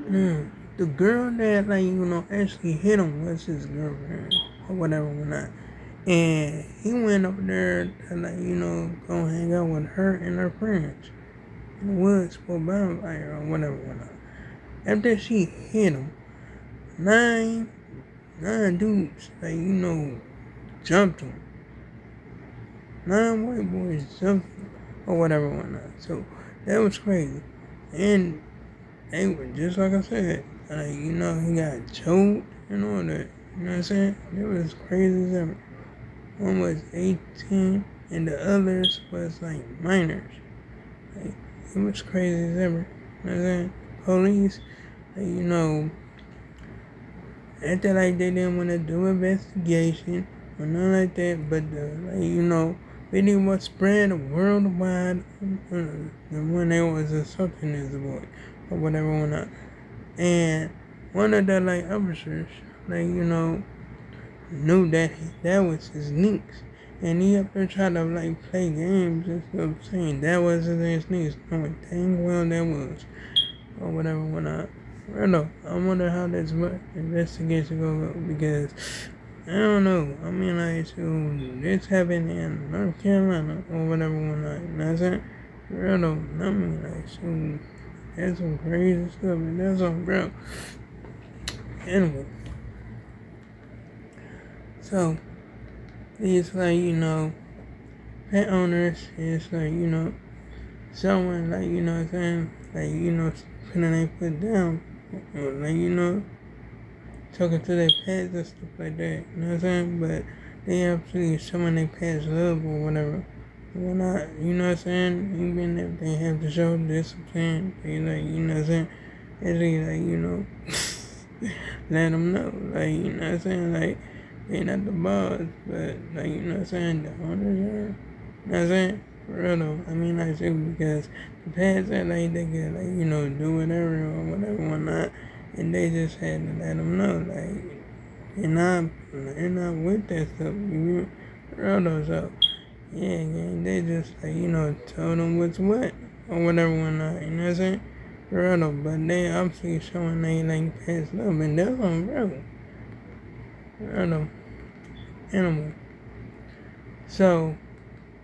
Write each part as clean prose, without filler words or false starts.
No, the girl that actually hit him was his girlfriend or whatever, whatnot. And he went up there to go hang out with her and her friends in the woods for a bonfire or whatever, whatnot. After she hit him, nine dudes jumped him. 9 white boys jumped him or whatever, whatnot. So that was crazy. And they were just like I said, he got choked and all that. You know what I'm saying? It was crazy as ever. One was 18 and the others was like minors. Like, it was crazy as ever. You know what I'm saying? Police, after they didn't want to do investigation or nothing like that, but video was spread worldwide when they was assaulting this boy or whatever whatnot. And one of the officers, knew that was his niece. And he up there trying to play games and stuff saying that wasn't his niece, knowing dang well that was. Or whatever whatnot. I don't know. I wonder how this investigation go because I don't know. I mean so this happened in North Carolina or whatever whatnot. You know what I'm saying? I don't know. I mean so that's some crazy stuff and that's on bro. Anyway. So it's pet owners is someone what I'm saying, putting their foot down, talking to their pets and stuff like that, you know what I'm saying? But they actually showing their pets love or whatever. Why not, you know what I'm saying? Even if they have to show discipline, they you know what I'm saying? It's let them know, you know what I'm saying? They not the boss, but you know what I'm saying? The owners are, you know what I'm saying? For real though, I mean because the pets that they could do whatever or whatever whatnot, and they just had to let them know they're not with that stuff. You for real though, so yeah, they just told them what's what or whatever whatnot. You know what I'm saying? For real though, but they obviously showing they pets love, and that's on bro. For real though, animal. So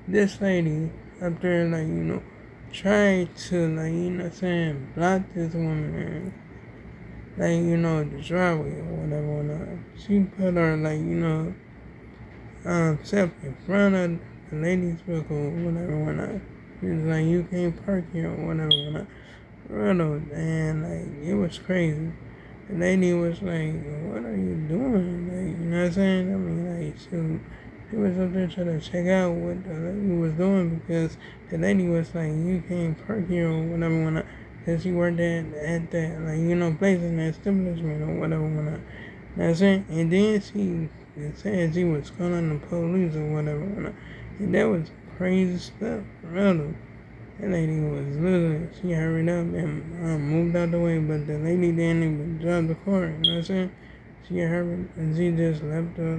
this lady up there, tried to, block this woman, the driveway or whatever, whatnot. She put her, self in front of the lady's vehicle or whatever, whatnot. She was like, you can't park here or whatever, whatnot. And, it was crazy. The lady was like, what are you doing? You know what I'm saying? I mean, she was up there trying to check out what the lady was doing because the lady was like, you can't park here or whatever when because she worked at that, place in that establishment or whatever when you know what I'm saying? And then she said she was calling the police or whatever when and that was crazy stuff, really. That lady was literally, she hurried up and moved out the way, but the lady didn't even drive the car, you know what I'm saying? She hurried and she just left her,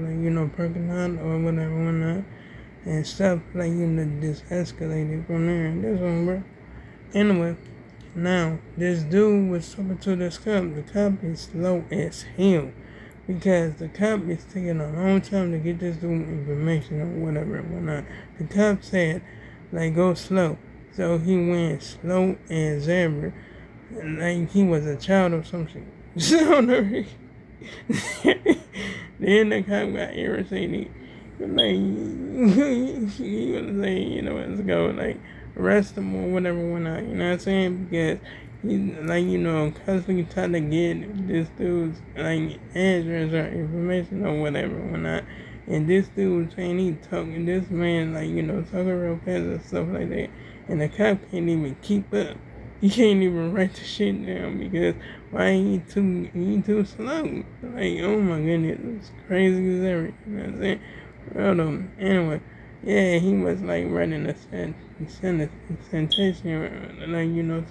parking lot or whatever, whatnot, and stuff, just escalated from there. And this one, bro. Anyway, now, this dude was talking to this cop. The cop is slow as hell because the cop is taking a long time to get this dude information or whatever, whatnot. The cop said, go slow. So he went slow as ever, like he was a child or something. So then the cop got irritated. He was saying, let's go, arrest him or whatever, whatnot. You know what I'm saying? Because he's constantly trying to get this dude's address or information or whatever, whatnot. And this dude saying he talking, this man talking real fast and stuff like that. And the cop can't even keep up. He can't even write the shit down because why he too slow? Oh my goodness, it's crazy as everything. You know what I'm saying? Well, anyway, yeah, he was writing a sentence, to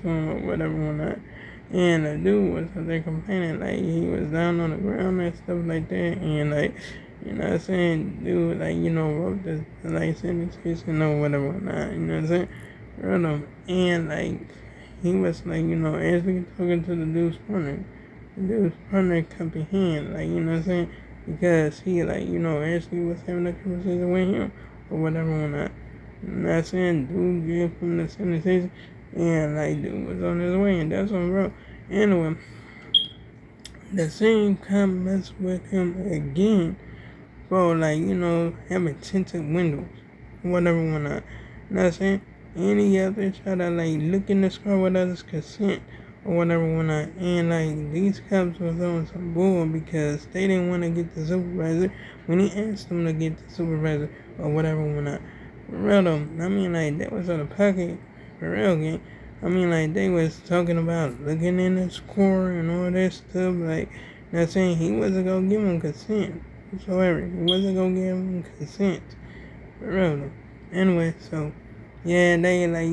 him or whatever whatnot. And the dude was there complaining he was down on the ground and stuff like that, and you know what I'm saying, dude wrote this sentence or whatever whatnot. You know what I'm saying? And he was like, actually talking to the dude's partner. The dude's partner comprehend, like, you know what I'm saying? Because he, like, actually was having a conversation with him or whatever or not. I'm not saying dude gave him the sanitation and like dude was on his way and that's on bro. Anyway, the same come mess with him again for like, having tinted windows or whatever or not. You know what I'm saying? Any other try to like look in the car without his consent or whatever or not. And like these cops was on some bull because they didn't want to get the supervisor when he asked them to get the supervisor or whatever or not. For real though, I mean like that was out of pocket for real gang. I mean like they was talking about looking in the score and all that stuff like not saying he wasn't gonna give him consent whatsoever. He wasn't gonna give him consent. For real though. Anyway, so yeah, they like,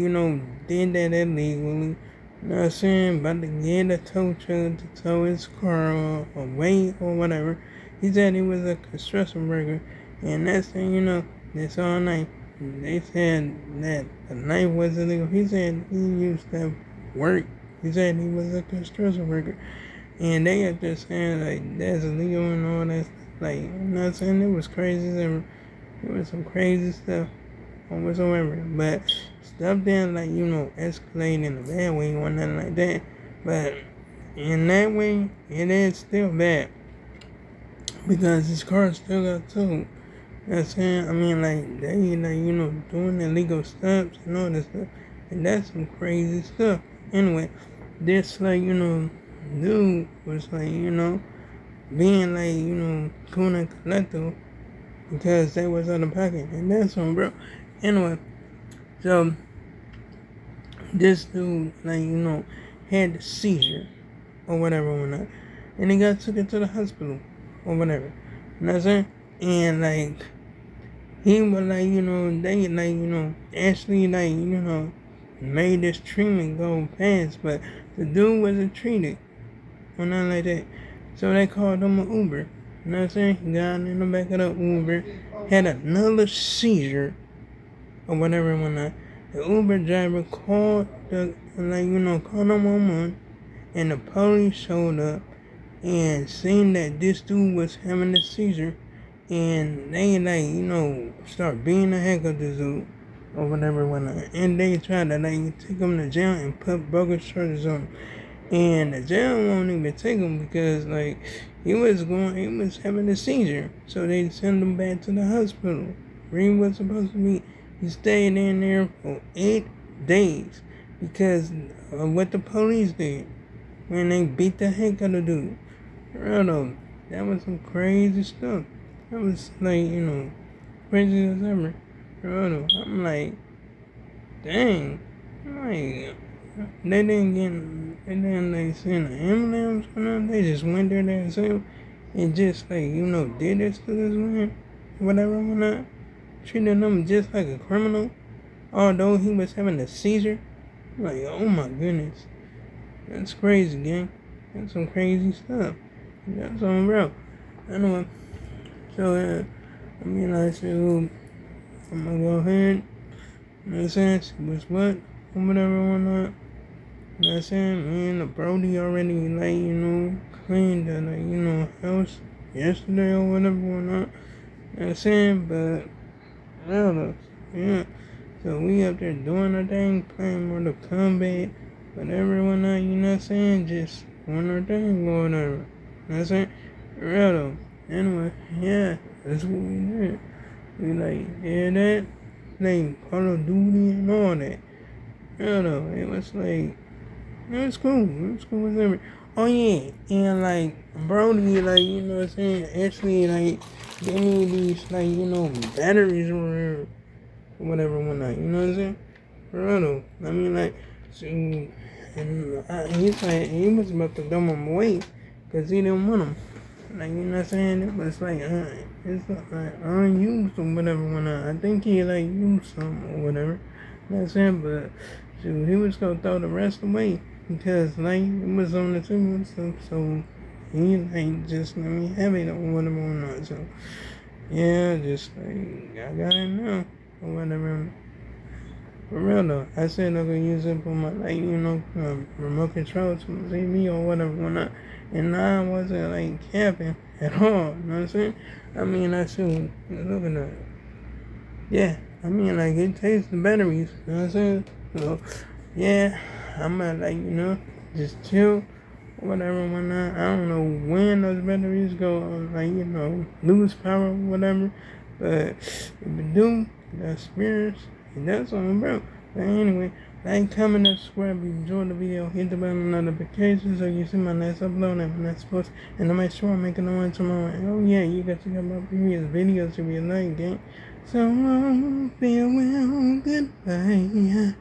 did that illegally. You know what I'm saying? About to get a tow truck to tow his car or wait or whatever. He said he was a construction worker. And that's thing, that's all night. They said that the knife was illegal. He said he used to work. He said he was a construction worker. And they are just saying like that's illegal and all that stuff. Like, I'm not saying it was crazy. It was some crazy stuff or whatsoever. But stuff didn't like, escalate in a bad way or nothing like that. But in that way, it is still bad. Because his car still got towed. You know what I'm saying? I mean, like, they, like, doing illegal stops and all this stuff. And that's some crazy stuff. Anyway, this, like, dude was, like, being, like, cool and collective because they was out of pocket. And that's on, bro. Anyway, so, this dude, like, had the seizure or whatever or not. And he got took to the hospital or whatever. You know what I'm saying? And, like, he was, like, they, like, actually, like, made this treatment go fast. But the dude wasn't treated or nothing like that. So they called him an Uber. You know what I'm saying? He got in the back of the Uber, had another seizure or whatever and whatnot. The Uber driver called the, like, called 911 and the police showed up and seen that this dude was having a seizure and they, like, start beating the heck out of this dude or whatever and whatnot. And they tried to, like, take him to jail and put bogus charges on him. And the jail won't even take him because, like, he was having a seizure. So they sent him back to the hospital where he was supposed to be. He stayed in there for 8 days because of what the police did when they beat the heck out of the dude. Real though, that was some crazy stuff. That was like, crazy as ever. Real though, I'm like, dang. I'm like, they didn't like send an ambulance or nothing. They just went there themselves and just like, did this to this man, whatever, whatnot. Treating him just like a criminal, although he was having a seizure. Like, oh my goodness. That's crazy, gang. That's some crazy stuff. That's on bro. Anyway, so, like, so, I'm gonna go ahead, you know what I'm saying, see what's what, or whatever, whatnot. You know what I'm saying? Me and the Brody already, like, cleaned the, like, house yesterday or whatever, whatnot. You know what I'm saying? But, yeah. So we up there doing our thing, playing Mortal Kombat, whatever, whatnot, you know what I'm saying? Just doing our thing, going over. You know what I'm saying? Real though. Anyway, yeah, that's what we did. We like did that, like Call of Duty and all that. Real though. It was like, it was cool. It was cool as ever. Oh yeah, and like Brody, like, you know what I'm saying, actually like gave me these, like, batteries or whatever, whatnot, you know what I'm saying? For real though. I mean, like, so, and he's like, he was about to dump them away because he didn't want them. Like, you know what I'm saying? It was like, it's like unused or whatever, whatnot. I think he, like, used some or whatever. You know what I'm saying? But, shoot, he was going to throw the rest away because, like, it was on the table and stuff. So, he, like, just let me have it or whatever, whatnot. So, yeah, just, like, I got it now or whatever. For real though, I said I could use it for my, like, remote control to TV or whatever whatnot. And I wasn't like camping at all. You know what I'm saying? I mean, I should look at that. Yeah, I mean, like, it takes the batteries. You know what I'm saying? So, yeah, I'm at, like, just chill, whatever, whatnot. I don't know when those batteries go, like, lose power, whatever. But if it do, the experience, that's on, bro. But anyway, like, comment, and subscribe if you enjoyed the video. Hit the bell on notifications so you see my next upload and my next post. And to make sure I'm making the one tomorrow. And oh yeah, you got to check my previous videos to be a like, gang. So long, farewell, goodbye.